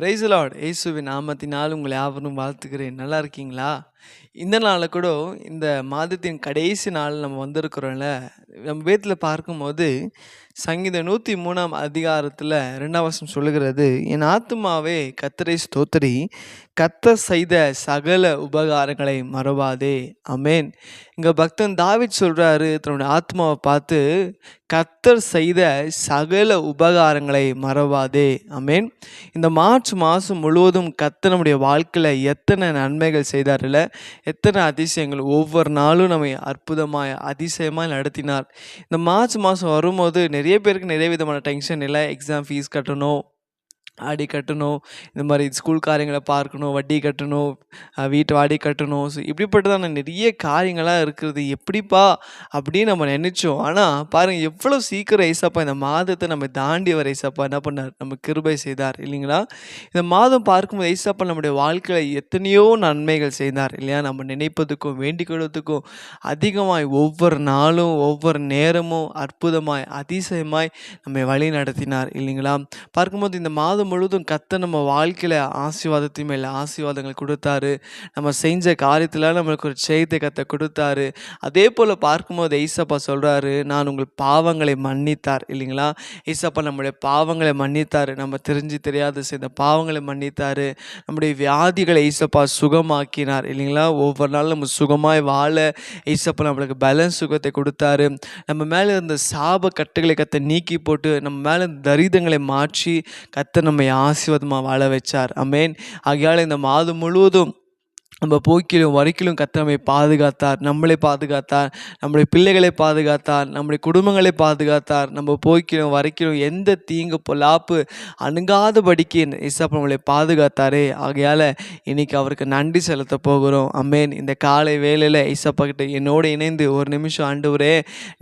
Price Lord. இயேசுவின் நாமத்தினால் உங்களை யாவரும் வாழ்த்துக்கிறேன். நல்லா இருக்கீங்களா? இந்த நாளில் கூட இந்த மாதத்தின் கடைசி நாள் நம்ம வந்திருக்கிறோம்ல. நம்ம வேதத்தில் பார்க்கும்போது சங்கீதம் 103 அதிகாரத்தில் 2ஆம் வசனம் சொல்லுகிறது, என் ஆத்துமாவே கர்த்தரை ஸ்தோத்திரி, கர்த்தர் செய்த சகல உபகாரங்களை மறவாதே. ஆமென். இங்கே பக்தன் தாவீது சொல்கிறாரு தன்னுடைய ஆத்மாவை பார்த்து, கர்த்தர் செய்த சகல உபகாரங்களை மறவாதே. ஆமென். இந்த மார்ச் மாதம் முழுவதும் கர்த்தர் நம்முடைய வாழ்க்கையில் எத்தனை நன்மைகள் செய்தார்ல, எத்தனை அதிசயங்கள் ஒவ்வொரு நாளும் நம்மை அற்புதமாய் அதிசயமாக நடத்தினார். இந்த மார்ச் மாதம் வரும்போது நிறைய பேருக்கு நிறைய விதமான டென்ஷன் இல்லை. எக்ஸாம் ஃபீஸ் கட்டணும், ஆடி கட்டணும், இந்த மாதிரி ஸ்கூல் காரியங்களை பார்க்கணும், வட்டி கட்டணும், வீட்டு வாடகை கட்டணும். ஸோ இப்படிப்பட்டதான நிறைய காரியங்களாக இருக்கிறது. எப்படிப்பா அப்படின்னு நம்ம நினச்சோம். ஆனால் பாருங்கள், எவ்வளோ சீக்கிரம் ஏசப்பா இந்த மாதத்தை நம்ம தாண்டி வர ஏசப்பா என்ன பண்ணார், நம்ம கிருபை செய்தார் இல்லைங்களா? இந்த மாதம் பார்க்கும்போது ஏசப்பா நம்முடைய வாழ்க்கையில் எத்தனையோ நன்மைகள் செய்தார் இல்லையா? நம்ம நினைப்பதுக்கும் வேண்டிக்கொள்வதுக்கும் அதிகமாய் ஒவ்வொரு நாளும் ஒவ்வொரு நேரமும் அற்புதமாய் அதிசயமாய் நம்மை வழி நடத்தினார் இல்லைங்களா? பார்க்கும்போது இந்த மாதம் முழுவதும் கர்த்தர் நம்ம வாழ்க்கையில் ஆசீர்வாதத்தின் மேலே ஆசீர்வாதங்கள் கொடுத்தாரு. நம்ம செஞ்ச காரியத்தில் நம்மளுக்கு ஒரு ஜெயத்தை கர்த்தர் கொடுத்தாரு. அதே போல் பார்க்கும்போது ஏசப்பா சொல்கிறாரு, நான் உங்கள் பாவங்களை மன்னித்தார் இல்லைங்களா? ஏசப்பா நம்முடைய பாவங்களை மன்னித்தார். நம்ம தெரிஞ்சு தெரியாத செய்த பாவங்களை மன்னித்தார். நம்முடைய வியாதிகளை ஏசப்பா சுகமாக்கினார் இல்லைங்களா? ஒவ்வொரு நாளும் நம்ம சுகமாய் வாழ ஏசப்பா நம்மளுக்கு பேலன்ஸ் சுகத்தை கொடுத்தாரு. நம்ம மேலே இருந்த சாப கட்டுகளை கர்த்தர் நீக்கி போட்டு நம்ம மேலே தரிதங்களை மாற்றி கர்த்தர் நம்மை ஆசீர்வாதமாக வாழ வச்சார். ஆமென். ஆகையால் இந்த மாதம் முழுவதும் நம்ம போக்கிலும் வரைக்கிலும் கர்த்தர் நம்மை பாதுகாத்தார், நம்மளை பாதுகாத்தார், நம்முடைய பிள்ளைகளை பாதுகாத்தார், நம்முடைய குடும்பங்களை பாதுகாத்தார். நம்ம போக்கிலும் வரைக்கிலும் எந்த தீங்கு பொல்லாப்பு அணுகாதபடிக்கு ஏசப்பா நம்மளை பாதுகாத்தாரே. ஆகையால் இன்னைக்கு அவருக்கு நன்றி செலுத்த போகிறோம். ஆமென். இந்த காலை வேளையில் ஏசப்பா கிட்ட என்னோடு இணைந்து ஒரு நிமிஷம், ஆண்டவரே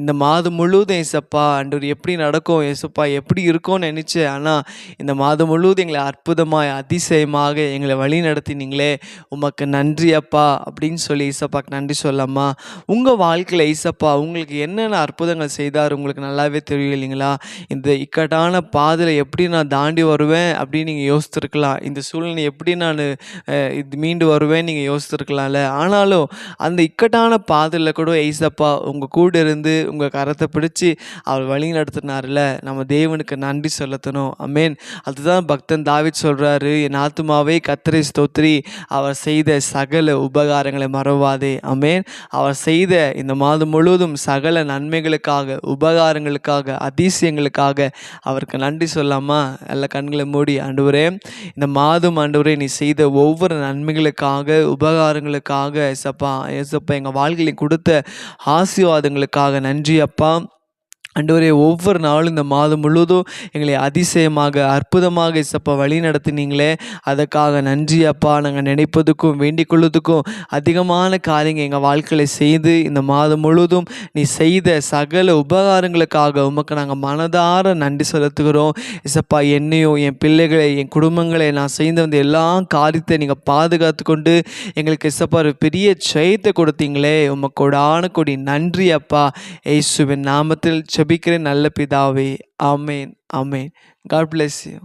இந்த மாதம் முழுவதும் ஏசப்பா, ஆண்டவர் எப்படி நடக்கும் ஏசப்பா, எப்படி இருக்கும்னு நினச்சேன். ஆனால் இந்த மாதம் முழுவதும் எங்களை அற்புதமாய் அதிசயமாக எங்களை வழி நடத்தினீங்களே, உமக்கு நன்றி அப்பா அப்படின்னு சொல்லி ஏசப்பாக்கு நன்றி சொல்லாமா? உங்கள் வாழ்க்கையில் ஏசப்பா உங்களுக்கு என்னென்ன அற்புதங்கள் செய்தார் உங்களுக்கு நல்லாவே தெரியும் இல்லைங்களா? இந்த இக்கட்டான பாதையில் எப்படி நான் தாண்டி வருவேன் அப்படின்னு நீங்கள் யோசித்துருக்கலாம். இந்த சூழ்நிலை எப்படி நான் இது மீண்டு வருவேன் நீங்கள் யோசித்துருக்கலாம்ல. ஆனாலும் அந்த இக்கட்டான பாதையில் கூட ஏசப்பா உங்கள் கூட இருந்து உங்கள் கரத்தை பிடிச்சி அவர் வழி நடத்தினார்ல. நம்ம தேவனுக்கு நன்றி செலுத்தணும். ஆமென். அதுதான் பக்தன் தாவீது சொல்கிறாரு, என் ஆத்துமாவே கர்த்தரை ஸ்தோத்திரி, அவர் செய்த சகல உபகாரங்களை மறவாதே. ஆமென். அவர் செய்த இந்த மாதம் முழுவதும் சகல நன்மைகளுக்காக, உபகாரங்களுக்காக, அதிசயங்களுக்காக அவருக்கு நன்றி சொல்லாமா? எல்லா கண்களை மூடி, ஆண்டவரே இந்த மாதம் ஆண்டவரே நீ செய்த ஒவ்வொரு நன்மைகளுக்காக, உபகாரங்களுக்காக ஏசப்பா, ஏசப்பா எங்கள் வாழ்க்கையில் கொடுத்த ஆசீர்வாதங்களுக்காக நன்றி அப்பா. ஆண்டவரே ஒவ்வொரு நாளும் இந்த மாதம் முழுவதும் எங்களை அதிசயமாக அற்புதமாக ஏசப்பா வழி நடத்தினீங்களே, அதற்காக நன்றி அப்பா. நாங்கள் நினைப்பதுக்கும் வேண்டிக் கொள்வதுக்கும் அதிகமான காரியங்கள் எங்கள் வாழ்க்கையில் செய்து இந்த மாதம் முழுவதும் நீ செய்த சகல உபகாரங்களுக்காக உமக்கு நாங்கள் மனதார நன்றி செலுத்துகிறோம் ஏசப்பா. என்னையும் என் பிள்ளைகளை என் குடும்பங்களை நான் செய்த வந்த எல்லா காரியத்தை நீங்கள் பாதுகாத்து கொண்டு எங்களுக்கு ஏசப்பா ஒரு பெரிய ஜெயத்தை கொடுத்தீங்களே, உமக்கு கொடான கொடி நன்றி அப்பா. இயேசுவின் நாமத்தில் ஜெபிக்கிறேன் நல்ல பிதாவே. ஆமென். ஆமென். God bless you.